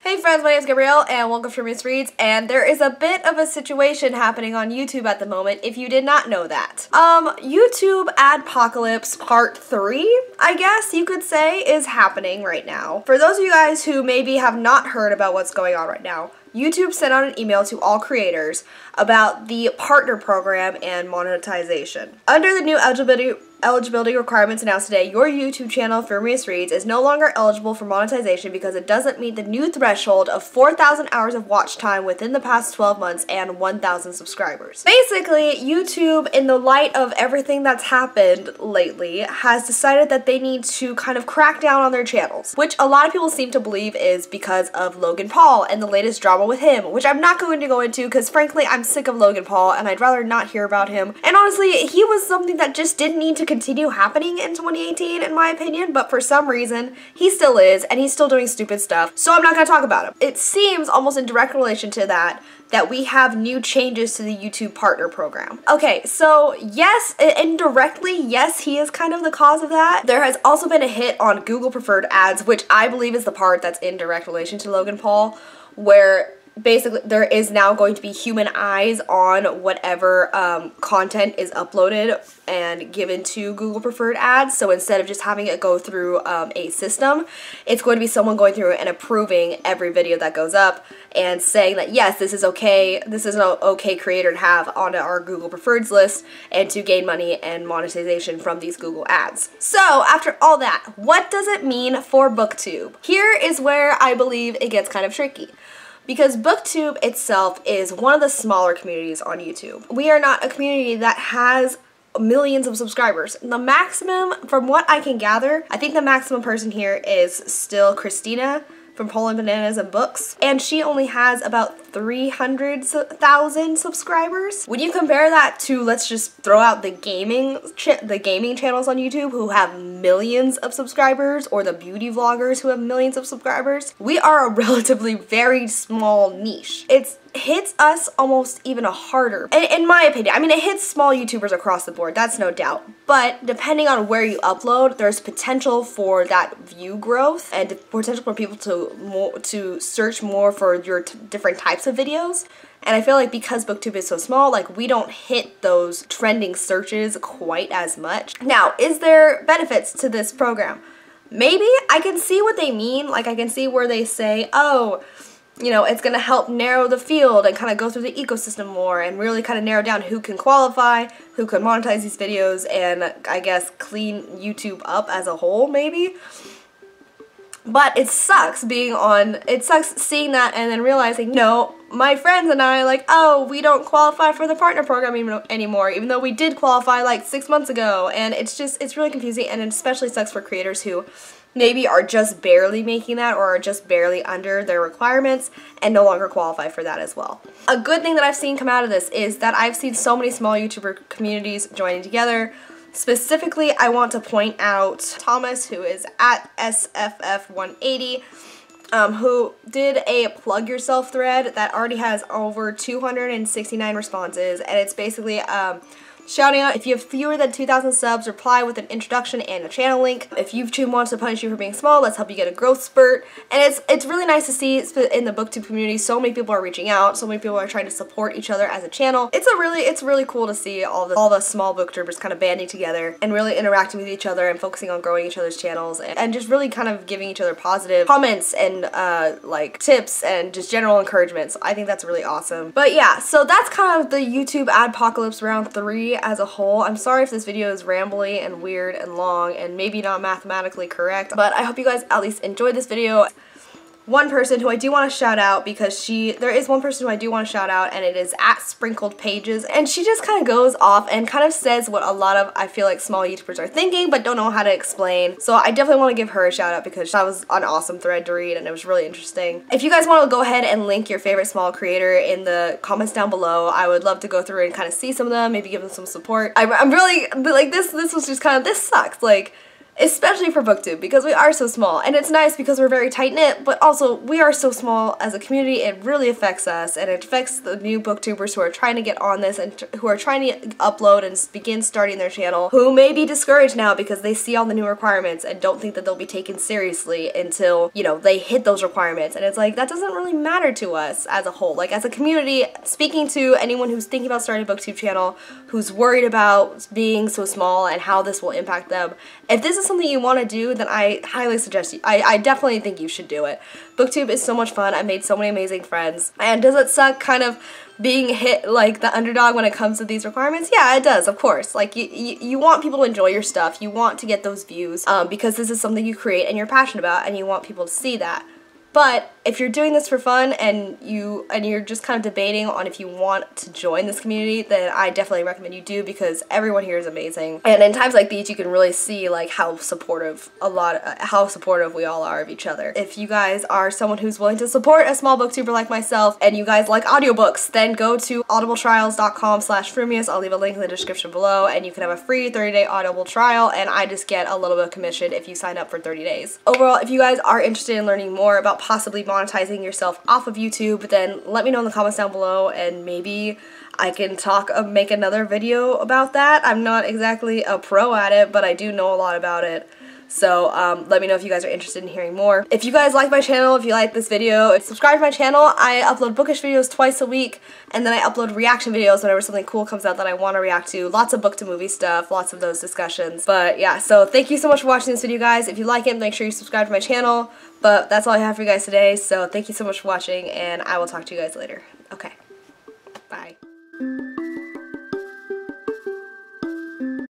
Hey friends, my name is Gabrielle and welcome to FrumiousReads, and there is a bit of a situation happening on YouTube at the moment if you did not know that. YouTube Adpocalypse Part 3, I guess you could say, is happening right now. For those of you guys who maybe have not heard about what's going on right now, YouTube sent out an email to all creators about the partner program and monetization. Under the new eligibility requirements announced today, your YouTube channel, FrumiousReads, is no longer eligible for monetization because it doesn't meet the new threshold of 4,000 hours of watch time within the past 12 months and 1,000 subscribers. Basically, YouTube, in the light of everything that's happened lately, has decided that they need to kind of crack down on their channels, which a lot of people seem to believe is because of Logan Paul and the latest drama with him, which I'm not going to go into because frankly I'm sick of Logan Paul and I'd rather not hear about him. And honestly, he was something that just didn't need to continue happening in 2018 in my opinion, but for some reason he still is, and he's still doing stupid stuff, so I'm not going to talk about him. It seems almost in direct relation to that we have new changes to the YouTube partner program. Okay, so yes, indirectly, yes, he is kind of the cause of that. There has also been a hit on Google preferred ads, which I believe is the part that's in direct relation to Logan Paul, where basically there is now going to be human eyes on whatever content is uploaded and given to Google preferred ads. So instead of just having it go through a system, it's going to be someone going through and approving every video that goes up and saying that yes, this is okay, this is an okay creator to have on our Google preferreds list and to gain money and monetization from these Google ads. So after all that, what does it mean for Booktube? Here is where I believe it gets kind of tricky, because Booktube itself is one of the smaller communities on YouTube. We are not a community that has millions of subscribers. The maximum, from what I can gather, I think the maximum person here is still Christina from Poland Bananas and Books, and she only has about 300,000 subscribers. When you compare that to, let's just throw out the gaming channels on YouTube who have millions of subscribers, or the beauty vloggers who have millions of subscribers, we are a relatively very small niche. It hits us almost even harder, in my opinion. I mean, it hits small YouTubers across the board, that's no doubt, but depending on where you upload, there's potential for that view growth and potential for people to search more for your different types of videos. And I feel like because Booktube is so small, like, we don't hit those trending searches quite as much. Now, is there benefits to this program? Maybe. I can see what they mean. Like, I can see where they say, oh, you know, it's going to help narrow the field and kind of go through the ecosystem more and really kind of narrow down who can qualify, who can monetize these videos, and I guess clean YouTube up as a whole, maybe. But it sucks seeing that and then realizing, no, my friends and I, like, oh, we don't qualify for the partner program anymore, even though we did qualify like 6 months ago. And it's really confusing, and it especially sucks for creators who maybe are just barely making that or are just barely under their requirements and no longer qualify for that as well. A good thing that I've seen come out of this is that I've seen so many small YouTuber communities joining together. Specifically, I want to point out Thomas, who is at SFF180, who did a plug yourself thread that already has over 269 responses, and it's basically shouting out, if you have fewer than 2,000 subs, reply with an introduction and a channel link. If YouTube wants to punish you for being small, let's help you get a growth spurt. And it's really nice to see in the Booktube community, so many people are reaching out, so many people are trying to support each other as a channel. It's really cool to see all the small booktubers kind of banding together and really interacting with each other and focusing on growing each other's channels and just really kind of giving each other positive comments and like tips and just general encouragement. So I think that's really awesome. But yeah, so that's kind of the YouTube Adpocalypse round 3 as a whole. I'm sorry if this video is rambly and weird and long and maybe not mathematically correct, but I hope you guys at least enjoyed this video. One person who I do want to shout out, because there is one person who I do want to shout out, and it is at Sprinkled Pages, and she just kind of goes off and kind of says what a lot of, I feel like, small YouTubers are thinking but don't know how to explain. So I definitely want to give her a shout out because that was an awesome thread to read and it was really interesting. If you guys want to go ahead and link your favorite small creator in the comments down below, I would love to go through and kind of see some of them, maybe give them some support. I'm really, like, this was just kind of, this sucks. Like, especially for BookTube, because we are so small. And it's nice because we're very tight-knit, but also we are so small as a community, it really affects us, and it affects the new booktubers who are trying to get on this and who are trying to upload and begin starting their channel, who may be discouraged now because they see all the new requirements and don't think that they'll be taken seriously until, you know, they hit those requirements. And it's like, that doesn't really matter to us as a whole. Like, as a community, speaking to anyone who's thinking about starting a BookTube channel, who's worried about being so small and how this will impact them, if this is something you want to do, then I highly suggest you. I definitely think you should do it. BookTube is so much fun. I've made so many amazing friends. And does it suck kind of being hit like the underdog when it comes to these requirements? Yeah, it does, of course. Like, you want people to enjoy your stuff. You want to get those views because this is something you create and you're passionate about, and you want people to see that. But if you're doing this for fun and you're just kind of debating on if you want to join this community, then I definitely recommend you do, because everyone here is amazing. And in times like these, you can really see like how supportive we all are of each other. If you guys are someone who's willing to support a small booktuber like myself, and you guys like audiobooks, then go to audibletrials.com/frumious. I'll leave a link in the description below, and you can have a free 30-day Audible trial, and I just get a little bit of commission if you sign up for 30 days. Overall, if you guys are interested in learning more about possibly monetizing yourself off of YouTube, then let me know in the comments down below, and maybe I can make another video about that. I'm not exactly a pro at it, but I do know a lot about it. So let me know if you guys are interested in hearing more. If you guys like my channel, if you like this video, subscribe to my channel. I upload bookish videos twice a week, and then I upload reaction videos whenever something cool comes out that I want to react to. Lots of book to movie stuff, lots of those discussions. But yeah, so thank you so much for watching this video, guys. If you like it, make sure you subscribe to my channel. But that's all I have for you guys today, so thank you so much for watching, and I will talk to you guys later. Okay.